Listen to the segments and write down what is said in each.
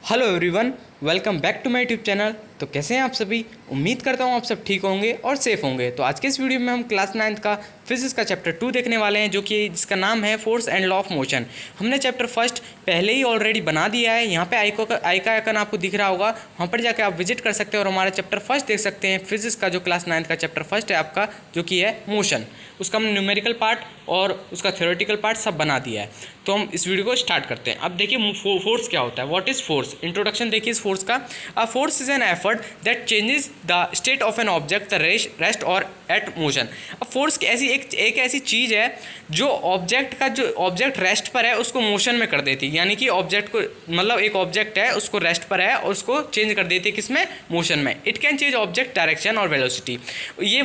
Hello everyone, welcome back to my YouTube channel. तो कैसे हैं आप सभी? उम्मीद करता हूं आप सब ठीक होंगे और सेफ होंगे। तो आज के इस वीडियो में हम क्लास 9th का फिजिक्स का चैप्टर 2 देखने वाले हैं, जो कि जिसका नाम है force and law of motion. हमने चैप्टर फर्स्ट पहले ही ऑलरेडी बना दिया है। यहाँ पे आई का आइकन आपको दिख रहा होगा, वहाँ पर जाकर आप विजिट कर सकते हैं और हमारा चैप्टर फर्स्ट देख सकते हैं। फिजिक्स का जो क्लास 9th का चैप्टर फर्स्ट है आपका, जो कि है मोशन, उसका हमने न्यूमेरिकल पार्ट और उसका थ्योरेटिकल पार्ट सब बना दिया है। तो हम इस वीडियो को स्टार्ट करते हैं। अब देखिए फोर्स क्या होता है, व्हाट इज फोर्स। इंट्रोडक्शन देखिए इस फोर्स का। A force is an effort that changes the state of an object the rest और एट मोशन। अब फोर्स ऐसी एक ऐसी चीज़ है जो ऑब्जेक्ट रेस्ट पर है उसको मोशन में कर देती है। यानी कि ऑब्जेक्ट को, मतलब एक ऑब्जेक्ट है उसको रेस्ट पर है और उसको चेंज कर देती है किसमें, मोशन में। It can change object direction और वेलोसिटी। ये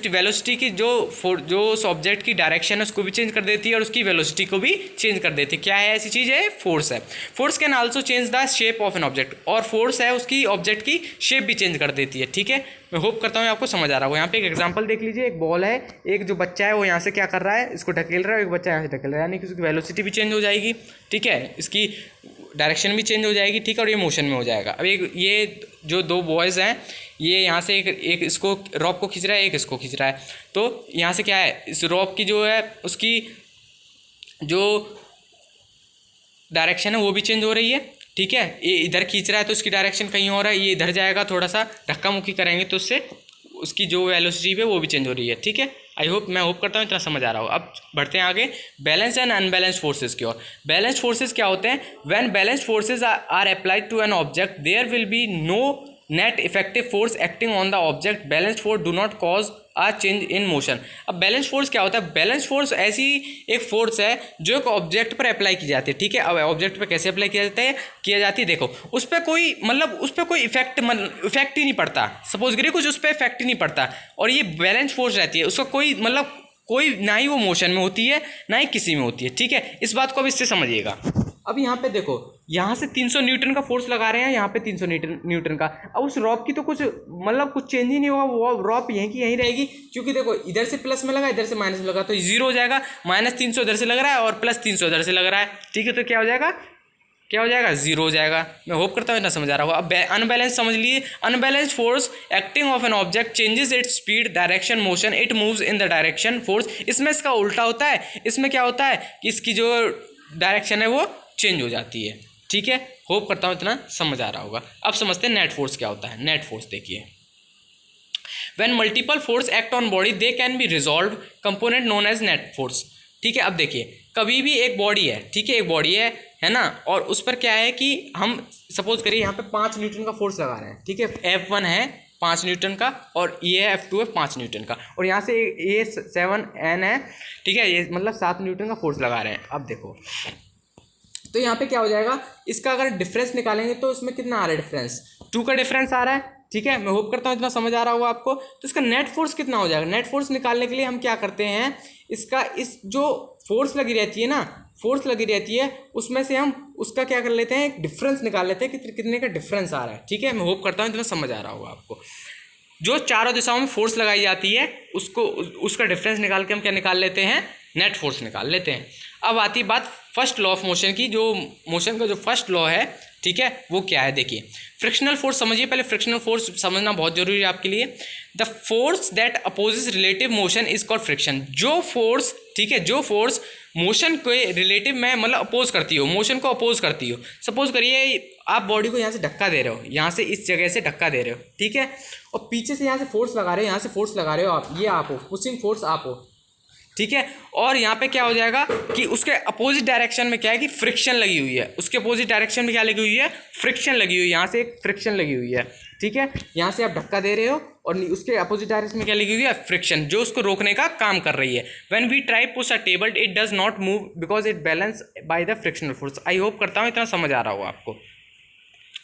वेलोसिटी की जो उस ऑब्जेक्ट की डायरेक्शन है उसको भी चेंज कर देती है और उसकी वेलोसिटी को भी चेंज कर देती है। क्या है, ऐसी चीज़ है, फोर्स है। Force can also change the shape of an object, और फोर्स है उसकी ऑब्जेक्ट की शेप भी चेंज कर देती है। ठीक है, मैं होप करता हूँ आपको समझ आ रहा होगा। यहाँ पे एक एग्जांपल देख लीजिए, एक बॉल है, एक जो बच्चा है वो यहाँ से क्या कर रहा है, इसको ढकेल रहा है, एक बच्चा यहाँ से ढकेल रहा है, यानी कि उसकी वेलोसिटी भी चेंज हो जाएगी। ठीक है, इसकी डायरेक्शन भी चेंज हो जाएगी। ठीक है, और ये मोशन में हो जाएगा। अब ये जो दो बॉयज़ हैं, ये यहाँ से एक इसको रॉप को खींच रहा है, एक इसको खींच रहा है। तो यहाँ से क्या है, इस रॉप की जो है उसकी जो डायरेक्शन है वो भी चेंज हो रही है। ठीक है, ये इधर खींच रहा है तो उसकी डायरेक्शन कहीं और है, ये इधर जाएगा, थोड़ा सा धक्का मुक्की करेंगे तो उससे उसकी जो वेलोसिटी है वो भी चेंज हो रही है। ठीक है, मैं होप करता हूँ इतना समझ आ रहा हो। अब बढ़ते हैं आगे बैलेंस एंड अनबैलेंस फोर्सेज की ओर। बैलेंस फोर्सेज क्या होते हैं? When balance forces are applied to an object there will be no net effective force acting on the object. Balance force do not cause a change in motion. अब balance force क्या होता है? Balance force ऐसी एक force है जो एक object पर अप्लाई की जाती है। ठीक है, अब ऑब्जेक्ट पर कैसे अप्लाई किया जाती है देखो, उस पर कोई इफेक्ट ही नहीं पड़ता। सपोज करिए कुछ उस पर इफेक्ट ही नहीं पड़ता और ये बैलेंस फोर्स रहती है, उसका कोई ना ही वो मोशन में होती है ना ही किसी में होती है। ठीक है, इस बात को अब इससे समझिएगा। अब यहाँ पे देखो, यहाँ से 300 न्यूटन का फोर्स लगा रहे हैं, यहाँ पे 300 न्यूटन का। अब उस रॉप की तो कुछ चेंज ही नहीं होगा, वो रॉप यहीं की यहीं रहेगी। क्योंकि देखो, इधर से प्लस में लगा, इधर से माइनस में लगा, तो जीरो हो जाएगा। -300 इधर से लग रहा है और +300 इधर से लग रहा है। ठीक है, तो क्या हो जाएगा, जीरो हो जाएगा। मैं होप करता हूँ इतना समझ आ रहा होगा। अब अनबैलेंस समझ लिए। Unbalance force acting of an object changes its speed, direction, motion, it moves in the direction force. इसमें इसका उल्टा होता है। इसमें क्या होता है कि इसकी जो डायरेक्शन है वो चेंज हो जाती है। ठीक है, होप करता हूँ इतना समझ आ रहा होगा। अब समझते हैं नेट फोर्स क्या होता है। नेट फोर्स देखिए, when multiple force act on body they can be resolve component known as net force. ठीक है, अब देखिए, कभी भी एक बॉडी है, ठीक है, एक बॉडी है ना, और उस पर क्या है कि हम सपोज करिए यहाँ पे 5 न्यूटन का फोर्स लगा रहे हैं। ठीक है, F1 है 5 न्यूटन का और ये है F2 है 5 न्यूटन का, और यहाँ से ये 7N है। ठीक है, ये मतलब 7 न्यूटन का फोर्स लगा रहे हैं। अब देखो, तो यहाँ पे क्या हो जाएगा, इसका अगर डिफरेंस निकालेंगे तो इसमें कितना आ रहा है, डिफरेंस 2 का डिफरेंस आ रहा है। ठीक है, मैं होप करता हूँ इतना समझ आ रहा होगा आपको। तो इसका नेट फोर्स कितना हो जाएगा? नेट फोर्स निकालने के लिए हम क्या करते हैं, इस जो फोर्स लगी रहती है ना, फोर्स लगी रहती है, उसमें से हम उसका क्या कर लेते हैं, डिफरेंस निकाल लेते हैं कि कितने का डिफरेंस आ रहा है। ठीक है, मैं होप करता हूँ इतना समझ आ रहा होगा आपको। जो चारों दिशाओं में फोर्स लगाई जाती है उसका डिफरेंस निकाल के हम क्या निकाल लेते हैं, नेट फोर्स निकाल लेते हैं। अब आती बात फर्स्ट लॉ ऑफ मोशन की। जो मोशन का जो फर्स्ट लॉ है, ठीक है, वो क्या है देखिए। फ्रिक्शनल फोर्स समझिए पहले। फ्रिक्शनल फोर्स समझना बहुत जरूरी है आपके लिए। The force that opposes relative motion is called friction. जो फोर्स, ठीक है, जो फोर्स मोशन के रिलेटिव में अपोज करती हो, मोशन को अपोज करती हो। सपोज करिए आप बॉडी को यहाँ से धक्का दे रहे हो, यहाँ से इस जगह से धक्का दे रहे हो, ठीक है, और पीछे से यहाँ से फोर्स लगा रहे हो, यहाँ से फोर्स लगा रहे हो आप, ये आप हो, पुशिंग फोर्स आप हो। ठीक है, और यहाँ पे क्या हो जाएगा कि उसके अपोजिट डायरेक्शन में क्या है कि फ्रिक्शन लगी हुई है। उसके अपोजिट डायरेक्शन में क्या लगी हुई है, फ्रिक्शन लगी हुई है। यहाँ से एक फ्रिक्शन लगी हुई है। ठीक है, यहाँ से आप धक्का दे रहे हो और उसके अपोजिट डायरेक्शन में क्या लगी हुई है, फ्रिक्शन, जो उसको रोकने का काम कर रही है। When we try push a table it does not move because it balance by the frictional force. I hope करता हूँ इतना समझ आ रहा होगा आपको।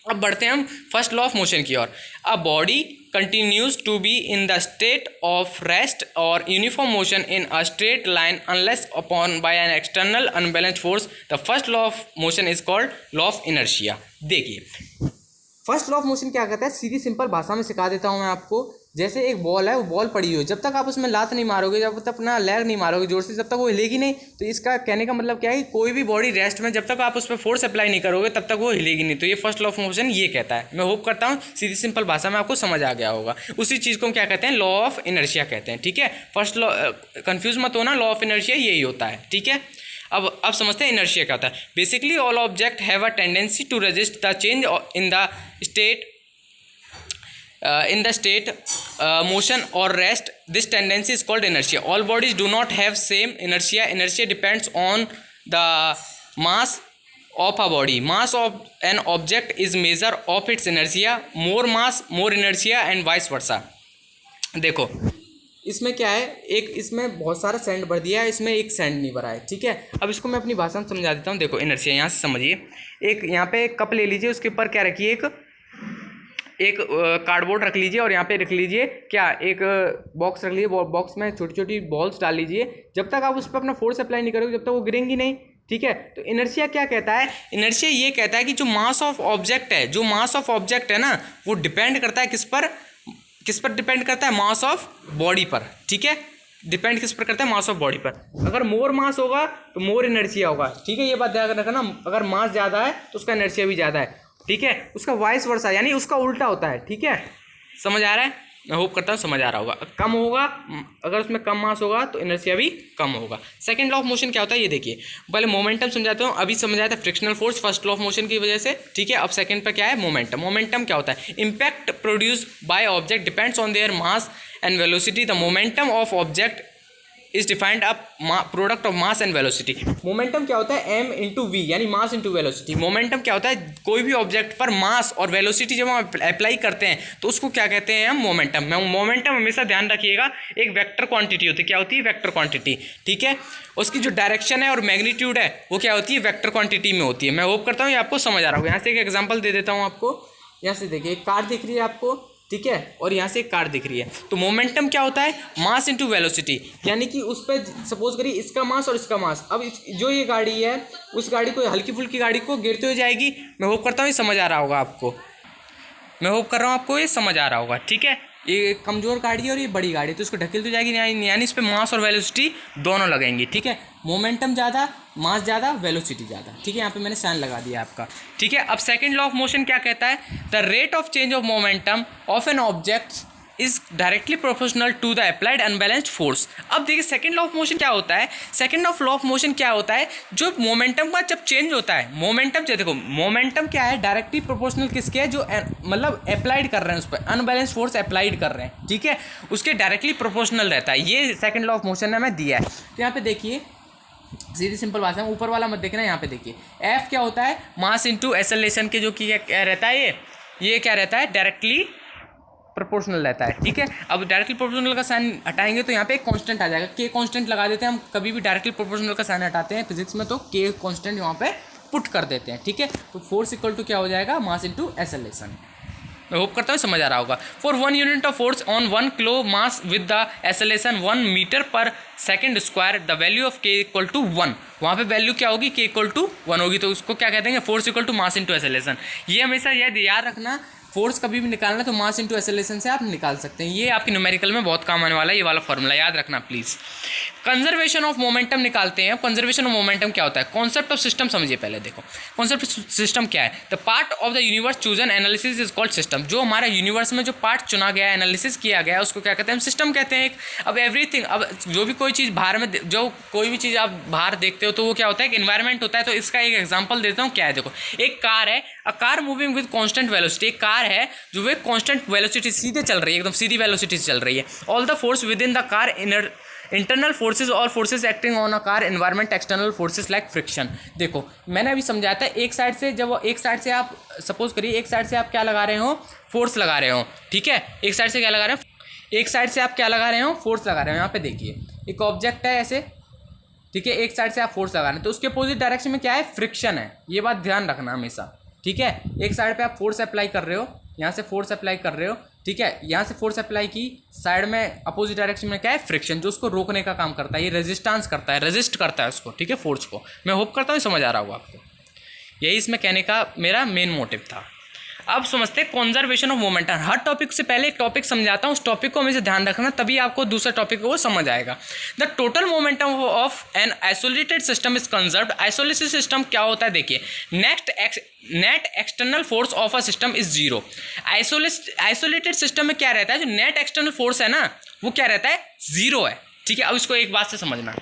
अब बढ़ते हैं हम फर्स्ट लॉ ऑफ मोशन की ओर। A body continues to be in the state of rest or uniform motion in a straight line unless upon by an external unbalanced force. The first law of motion is called law of inertia. देखिए, first law of motion क्या कहता है, सीधी simple भाषा में सिखा देता हूँ मैं आपको। जैसे एक बॉल है, वो बॉल पड़ी हुई है, जब तक आप उसमें लात नहीं मारोगे, जब तक अपना लेग नहीं मारोगे जोर से, जब तक वो हिलेगी नहीं। तो इसका कहने का मतलब क्या है कि कोई भी बॉडी रेस्ट में, जब तक आप उस पर फोर्स अप्लाई नहीं करोगे तब तक वो हिलेगी नहीं। तो ये फर्स्ट लॉ ऑफ मोशन ये कहता है। मैं होप करता हूँ सीधी सिंपल भाषा में आपको समझ आ गया होगा। उसी चीज़ को हम क्या कहते हैं, लॉ ऑफ इनर्शिया कहते हैं। ठीक है, फर्स्ट लॉ, कन्फ्यूज मत होना, लॉ ऑफ इनर्शिया यही होता है। ठीक है, अब समझते हैं इनर्शिया क्या होता है। Basically all object have a tendency to resist the change in the state motion or rest. This tendency is called inertia. All bodies do not have same inertia. Inertia depends on the mass of a body. Mass of an object is measure of its inertia. More mass, more inertia and vice versa. देखो इसमें क्या है, एक इसमें बहुत सारा sand भर दिया है, इसमें एक सैंड नहीं भरा है। ठीक है, अब इसको मैं अपनी भाषा में समझा देता हूँ। देखो इनर्शिया यहाँ से समझिए। एक यहाँ पे एक कप ले लीजिए, उसके ऊपर क्या रखिए, एक कार्डबोर्ड रख लीजिए, और यहाँ पे रख लीजिए क्या, एक बॉक्स रख लीजिए। बॉक्स में छोटी छोटी बॉल्स डाल लीजिए। जब तक आप उस पर अपना फोर्स अप्लाई नहीं करोगे तब तक वो गिरेंगी नहीं। ठीक है, तो इनर्शिया क्या कहता है, इनर्शिया ये कहता है कि जो मास ऑफ ऑब्जेक्ट है, जो मास ऑफ ऑब्जेक्ट है ना, वो डिपेंड करता है किस पर डिपेंड करता है, मास ऑफ बॉडी पर। ठीक है, डिपेंड किस पर करता है, मास ऑफ बॉडी पर। अगर मोर मास होगा तो मोर इनर्शिया होगा। ठीक है, ये बात ध्यान रखना, अगर मास ज़्यादा है तो उसका इनर्शिया भी ज़्यादा है। ठीक है, उसका वाइस वर्सा यानी उसका उल्टा होता है। ठीक है, समझ आ रहा है, मैं होप करता हूँ समझ आ रहा होगा। कम होगा, अगर उसमें कम मास होगा तो इनर्शिया भी कम होगा। सेकंड लॉ ऑफ मोशन क्या होता है ये देखिए। पहले मोमेंटम समझाता हूँ। अभी समझाया था frictional force first law of motion की वजह से। ठीक है, अब सेकंड पर क्या है, मोमेंटम। मोमेंटम क्या होता है, impact produce by object depends on their mass and velocity. The momentum of object is defined a product of mass and velocity. Momentum क्या होता है, m इंटू वी यानी मास इंटू वेलोसिटी। मोमेंटम क्या होता है, कोई भी ऑब्जेक्ट पर मास और वेलोसिटी जब हम अप्लाई करते हैं तो उसको क्या कहते हैं हम, मोमेंटम। मोमेंटम हमेशा ध्यान रखिएगा एक वेक्टर क्वांटिटी होती है। क्या होती है, वेक्टर क्वांटिटी। ठीक है, उसकी जो डायरेक्शन है और मैग्नीट्यूड है वो क्या होती है, वेक्टर क्वांटिटी में होती है। मैं होप करता हूँ ये आपको समझ आ रहा होगा। यहाँ से एक एग्जाम्पल दे देता हूँ आपको। यहाँ से देखिए, एक कार दिख रही है आपको, ठीक है, और यहाँ से एक कार दिख रही है। तो मोमेंटम क्या होता है, मास इंटू वेलोसिटी, यानी कि उस पर सपोज करिए इसका मास और इसका मास। अब जो ये गाड़ी है, उस गाड़ी को, हल्की फुल्की गाड़ी को गिरते हुए जाएगी। मैं होप करता हूँ ये समझ आ रहा होगा आपको। मैं होप कर रहा हूँ आपको ये समझ आ रहा होगा। ठीक है, ये कमज़ोर गाड़ी है और ये बड़ी गाड़ी, तो इसको ढकेल तो जाएगी, यानी इस पर मास और वेलोसिटी दोनों लगेंगी। ठीक है, मोमेंटम ज़्यादा, मास ज़्यादा, वेलोसिटी ज़्यादा। ठीक है, यहाँ पे मैंने साइन लगा दिया आपका। ठीक है, अब सेकंड लॉ ऑफ मोशन क्या कहता है, the rate of change of momentum of an object is directly proportional to the applied unbalanced force. अब देखिए सेकंड लॉ ऑफ मोशन क्या होता है, second of law of motion क्या होता है, जो मोमेंटम का जब चेंज होता है, मोमेंटम जो देखो, मोमेंटम क्या है, डायरेक्टली प्रोपोर्शनल किसके है, जो मतलब अप्लाइड कर रहे हैं उस पर, अनबैलेंस्ड फोर्स अप्लाइड कर रहे हैं। ठीक है, उसके डायरेक्टली प्रोपोर्शनल रहता है। ये सेकंड लॉ ऑफ मोशन ने हमें दिया है। तो यहाँ पे देखिए, सीधी सिंपल बात है, ऊपर वाला मत देखना, यहाँ पे देखिए एफ क्या होता है, मास इंटू एक्सेलरेशन के जो कि क्या रहता है, ये क्या रहता है, डायरेक्टली प्रोपोर्शनल रहता है। ठीक है, अब डायरेक्टली प्रोपोर्शनल का साइन हटाएंगे तो यहाँ पे एक कांस्टेंट आ जाएगा, के कांस्टेंट लगा देते हैं हम। कभी भी डायरेक्टली प्रोपोर्शनल का साइन हटाते हैं फिजिक्स में तो के कांस्टेंट यहाँ पे पुट कर देते हैं। ठीक है, तो फोर्स इक्वल टू क्या हो जाएगा, मास इंटू एक्सेलरेशन। मैं होप करता हूँ समझ आ रहा होगा। For 1 unit of force on 1 kilo mass with the acceleration 1 metre per second square, the value of K equal to 1। वहाँ पे वैल्यू क्या होगी, के इक्वल टू 1 होगी। तो उसको क्या कहते हैं, force equal to mass into acceleration. ये हमेशा याद रखना, फोर्स कभी भी निकालना तो मास इंटू एक्सेलरेशन से आप निकाल सकते हैं। ये आपके न्यूमेरिकल में बहुत काम आने वाला है, ये वाला फॉर्मूला याद रखना प्लीज़। कंजर्वेशन ऑफ मोमेंटम निकालते हैं। कंजर्वेशन ऑफ मोमेंटम क्या होता है, कॉन्सेप्ट ऑफ सिस्टम समझिए पहले। देखो कॉन्सेप्ट सिस्टम क्या है, the part of the universe chosen analysis is called system. जो हमारा यूनिवर्स में जो पार्ट चुना गया है, एनालिसिस किया गया है, उसको क्या कहते हैं, हम सिस्टम कहते हैं। अब एवरीथिंग, अब जो भी कोई चीज़ बाहर में, जो कोई भी चीज़ आप बाहर देखते हो तो वो क्या होता है, एक इन्वायरमेंट होता है। तो इसका एक एग्जाम्पल देता हूँ, क्या है देखो, एक कार है, a car moving with constant velocity. एक कार है जो वे कॉन्स्टेंट वेलोसिटी सीधे चल रही है, एकदम सीधी वेलोसिटी से चल रही है। All the force within the car internal forces और forces acting on a car environment external forces like friction. देखो मैंने अभी समझाया था, एक साइड से जब एक साइड से आप सपोज करिए, एक साइड से आप क्या लगा रहे हो, फोर्स लगा रहे हो। ठीक है, एक साइड से क्या लगा रहे हो, एक साइड से आप क्या लगा रहे हो, फोर्स लगा रहे हो। यहाँ पे देखिए एक ऑब्जेक्ट है ऐसे, ठीक है, एक साइड से आप फोर्स लगा रहे हैं तो उसके अपोजिट डायरेक्शन में क्या है, फ्रिक्शन है। ये बात ध्यान रखना हमेशा। ठीक है, एक साइड पे आप फोर्स अप्लाई कर रहे हो, यहाँ से फोर्स अप्लाई कर रहे हो, ठीक है, यहाँ से फोर्स अप्लाई की, साइड में अपोजिट डायरेक्शन में क्या है, फ्रिक्शन, जो उसको रोकने का काम करता है। ये रेजिस्टेंस करता है, रेजिस्ट करता है उसको, ठीक है, फोर्स को। मैं होप करता हूँ समझ आ रहा होगा आपको। यही इसमें कहने का मेरा मेन मोटिव था। अब समझते हैं conservation of momentum. Her topic से पहले एक टॉपिक समझाता हूँ, उस टॉपिक को हमेशा ध्यान रखना, तभी आपको दूसरा टॉपिक को समझ आएगा। The total momentum of an isolated system is conserved. Isolated system क्या होता है, देखिए, net external force of a system is zero. Isolated system में क्या रहता है, जो नेट एक्सटर्नल फोर्स है ना, वो क्या रहता है, जीरो है। ठीक है, अब इसको एक बात से समझना।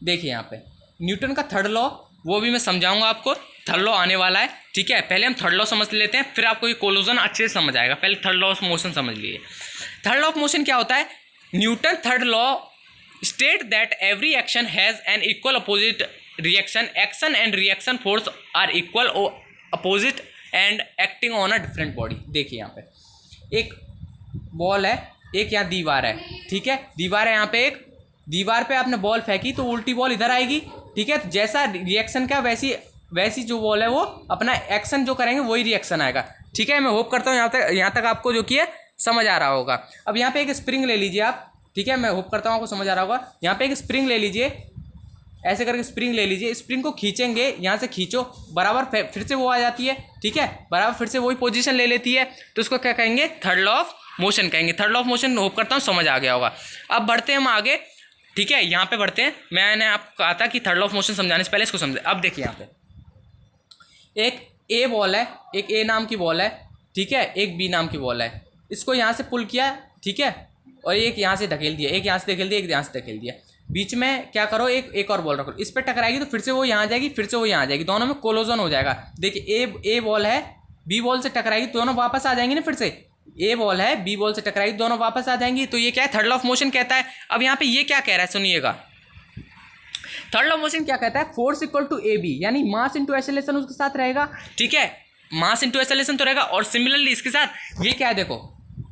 देखिए यहाँ पे न्यूटन का थर्ड लॉ, वो भी मैं समझाऊंगा आपको, थर्ड लॉ आने वाला है। ठीक है, पहले हम थर्ड लॉ समझ लेते हैं, फिर आपको ये कोलोजन अच्छे से समझ आएगा। पहले थर्ड लॉ ऑफ मोशन समझ लीजिए। थर्ड लॉ ऑफ मोशन क्या होता है, Newton third law state that every action has an equal opposite reaction. Action and reaction force are equal opposite and acting on a different body. देखिए यहाँ पे एक ball है, एक यहाँ दीवार है। ठीक है, दीवार है, यहाँ पे एक दीवार पे आपने बॉल फेंकी तो उल्टी बॉल इधर आएगी। ठीक है, तो जैसा रिएक्शन का वैसी जो बॉल है वो अपना एक्शन जो करेंगे वही रिएक्शन आएगा। ठीक है, मैं होप करता हूँ यहाँ तक आपको जो कि है समझ आ रहा होगा। अब यहाँ पे एक स्प्रिंग ले लीजिए आप। ठीक है, मैं होप करता हूँ आपको समझ आ रहा होगा। यहाँ पे एक स्प्रिंग ले लीजिए, ऐसे करके स्प्रिंग ले लीजिए। स्प्रिंग को खींचेंगे, यहाँ से खींचो, बराबर फिर से वो आ जाती है। ठीक है, बराबर फिर से वही पोजीशन ले लेती है, तो उसको क्या कहेंगे, थर्ड लॉ ऑफ मोशन कहेंगे। Third law of motion hope करता हूँ समझ आ गया होगा। अब बढ़ते हैं हम आगे। ठीक है, यहाँ पे बढ़ते हैं। मैंने आपको कहा था कि थर्ड लॉ ऑफ मोशन समझाने से पहले इसको समझे। अब देखिए यहाँ पे एक ए बॉल है, एक ए नाम की बॉल है। ठीक है, एक बी नाम की बॉल है। इसको यहाँ से पुल किया, ठीक है, और एक यहाँ से धकेल दिया, एक यहाँ से धकेल दिया, एक यहाँ से धकेल दिया। बीच में क्या करो, एक और बॉल रखो, इस पर टकराएगी तो फिर से वो यहाँ आ जाएगी, फिर से वो यहाँ आ जाएगी, दोनों में कोलोजन हो जाएगा। देखिए ए बॉल है, बी बॉल से टकराएगी, दोनों वापस आ जाएंगी ना। फिर से ए बॉल है, बी बॉल से टकराएगी, दोनों वापस आ जाएंगी। तो ये क्या है, थर्ड लॉ ऑफ मोशन कहता है। अब यहाँ पे ये क्या कह रहा है, सुनिएगा। थर्ड लॉ ऑफ मोशन क्या कहता है, force equal to A B, यानी मास इंटू एक्सेलरेशन उसके साथ रहेगा। ठीक है, मास इंटू एक्सेलरेशन तो रहेगा। और सिमिलरली इसके साथ ये क्या है, देखो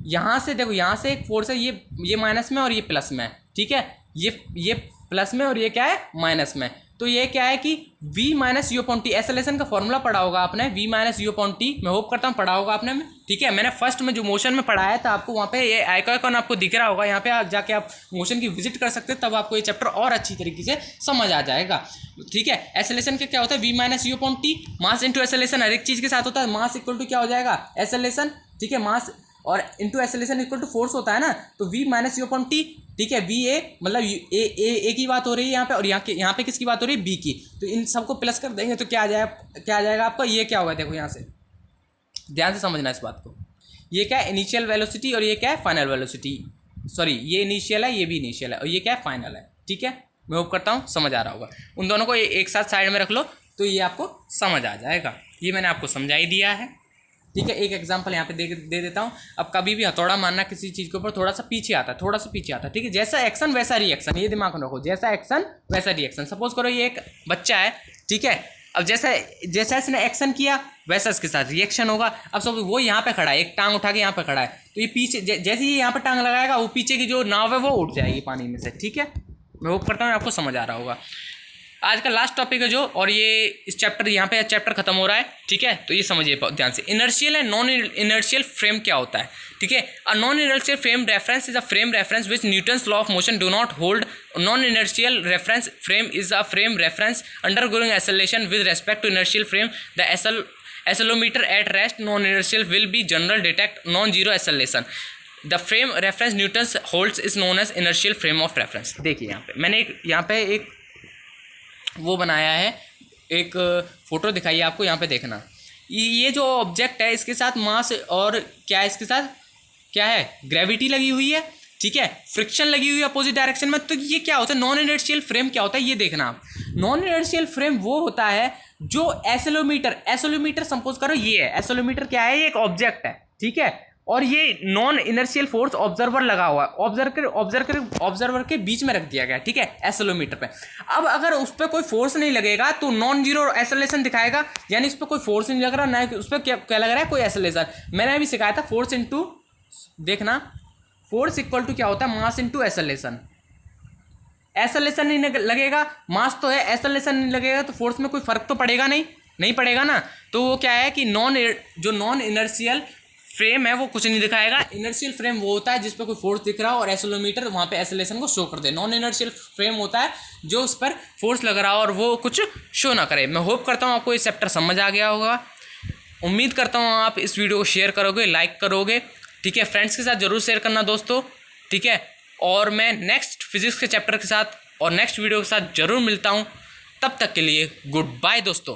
यहाँ से, देखो यहाँ से एक फोर्स है, ये माइनस में और ये प्लस में। ठीक है, ये प्लस में और ये क्या है, माइनस में। तो ये क्या है कि v minus you upon T, acceleration का फॉर्मूला पढ़ा होगा आपने, v minus you upon T. मैं होप करता हूँ पढ़ा होगा आपने। ठीक है, मैंने फर्स्ट में जो मोशन में पढ़ाया था आपको, वहाँ पे ये आइकॉन आपको दिख रहा होगा। यहाँ पे आप जाके आप मोशन की विजिट कर सकते हैं, तब आपको ये चैप्टर और अच्छी तरीके से समझ आ जाएगा। ठीक है, एक्सेलरेशन का क्या होता है, v minus you upon t. Mass into acceleration हर एक चीज़ के साथ होता है। मास इक्वल टू क्या हो जाएगा, एक्सेलरेशन। ठीक है, मास और into acceleration equal to force होता है ना, तो v minus you upon T. ठीक है, वी ए मतलब ए की बात हो रही है यहाँ पे, और यहाँ पे किसकी बात हो रही है, बी की। तो इन सबको प्लस कर देंगे तो क्या आ जाएगा आपका, ये क्या होगा, देखो यहाँ से ध्यान से समझना इस बात को। ये क्या है, इनिशियल वेलोसिटी, और ये क्या है, फाइनल वेलोसिटी। सॉरी, ये इनिशियल है, ये भी इनिशियल है, और ये क्या है, फाइनल है। ठीक है, मैं होप करता हूँ समझ आ रहा होगा। उन दोनों को एक साथ साइड में रख लो तो ये आपको समझ आ जाएगा। ये मैंने आपको समझा ही दिया है। ठीक है, एक एग्जांपल यहाँ पे दे देता हूँ। अब कभी भी हथौड़ा मारना किसी चीज़ के ऊपर थोड़ा सा पीछे आता है, थोड़ा सा पीछे आता है। ठीक है, जैसा एक्शन वैसा रिएक्शन, ये दिमाग में रखो, जैसा एक्शन वैसा रिएक्शन। सपोज करो ये एक बच्चा है, ठीक है, अब जैसा इसने एक्शन किया वैसा इसके साथ रिएक्शन होगा। अब सब वो यहाँ पे खड़ा है, एक टांग उठा के यहाँ पे खड़ा है, तो ये पीछे जैसे ही यहाँ पे टांग लगाएगा, वो पीछे की जो नाव है वो उठ जाएगी पानी में से। ठीक है, मैं होप करता हूँ आपको समझ आ रहा होगा। आज का लास्ट टॉपिक है जो, और ये इस चैप्टर यहाँ पे चैप्टर खत्म हो रहा है। ठीक है, तो ये समझिए ध्यान से, inertial and non inertial frame क्या होता है। ठीक है, a non inertial frame reference is a frame reference which Newton's law of motion do not hold. Non inertial reference frame is a frame reference undergoing acceleration with respect to inertial frame. The accelerometer at rest non inertial will be general detect non zero acceleration. The frame reference Newton's holds is known as inertial frame of reference. देखिए यहाँ पे मैंने यहाँ पे एक वो बनाया है, एक फोटो दिखाई है आपको, यहाँ पे देखना। ये जो ऑब्जेक्ट है इसके साथ मास और क्या है, इसके साथ क्या है, ग्रेविटी लगी हुई है। ठीक है, फ्रिक्शन लगी हुई है अपोजिट डायरेक्शन में। तो ये क्या होता है, नॉन इनर्शियल फ्रेम क्या होता है, ये देखना आप। नॉन इनर्शियल फ्रेम वो होता है जो एक्सेलोमीटर सपोज करो ये है, एक्सेलोमीटर क्या है, ये एक ऑब्जेक्ट है। ठीक है, और ये नॉन इनर्शियल फोर्स ऑब्जर्वर लगा हुआ है, ऑब्जर्वर के बीच में रख दिया गया। ठीक है, एक्सेलोमीटर पे। अब अगर उस पर कोई फोर्स नहीं लगेगा तो नॉन जीरो एक्सेलरेशन दिखाएगा, यानी उस पर कोई फोर्स नहीं लग रहा, ना उस पर क्या लग रहा है, कोई एक्सेलरेशन। मैंने अभी सिखाया था फोर्स इंटू, देखना, फोर्स इक्वल टू क्या होता है, मास इंटू एक्सेलरेशन। एक्सेलरेशन नहीं लगेगा, मास तो है, एक्सेलरेशन नहीं लगेगा, तो फोर्स में कोई फर्क तो पड़ेगा नहीं पड़ेगा ना। तो वो क्या है कि नॉन इनर्शियल फ्रेम है वो कुछ नहीं दिखाएगा। इनर्शियल फ्रेम वो होता है जिस पर कोई फोर्स दिख रहा हो और एक्सेलरोमीटर वहाँ पे एक्सेलरेशन को शो कर दे। नॉन इनर्शियल फ्रेम होता है जो उस पर फोर्स लग रहा हो और वो कुछ शो ना करे। मैं होप करता हूँ आपको ये चैप्टर समझ आ गया होगा। उम्मीद करता हूँ आप इस वीडियो को शेयर करोगे, लाइक करोगे, ठीक है। फ्रेंड्स के साथ ज़रूर शेयर करना दोस्तों, ठीक है। और मैं नेक्स्ट फिजिक्स के चैप्टर के साथ और नेक्स्ट वीडियो के साथ ज़रूर मिलता हूँ। तब तक के लिए गुड बाय दोस्तों।